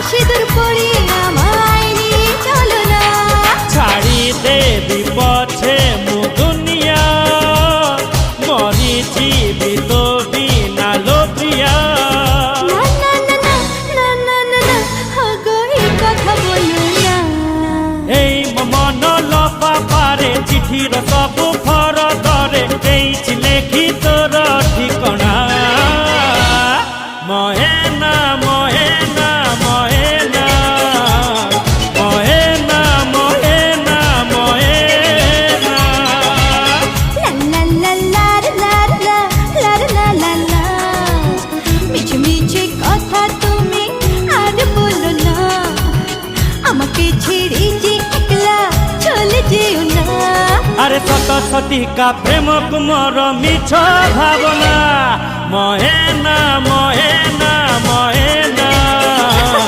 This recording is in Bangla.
সিঁদুর পরে আমায় নিয়ে চলো না। ছাড়ি দেবি পছে মু দুনিয়া মরি জীবি তো বিনা লো প্রিয়া। না না না না না না না না হগো এই কথা বলো না। এই মন লপা পারে চিঠির সবু ফরদরে এইছি লেখি তোর ঠিকনা। মহেনা মহেনা মহেনা মহেনা মহেনা মহেনা। লা লা লা লা লা লা লা লা লা। মিছে মিছে কথা তুমি আর বলো না, আমাকে ছেড়ে যে একলা চলে যেও না। আরে শত শতিকা প্রেম কুমর মিছ ভাবনা। মহেনা মহেনা মহেনা।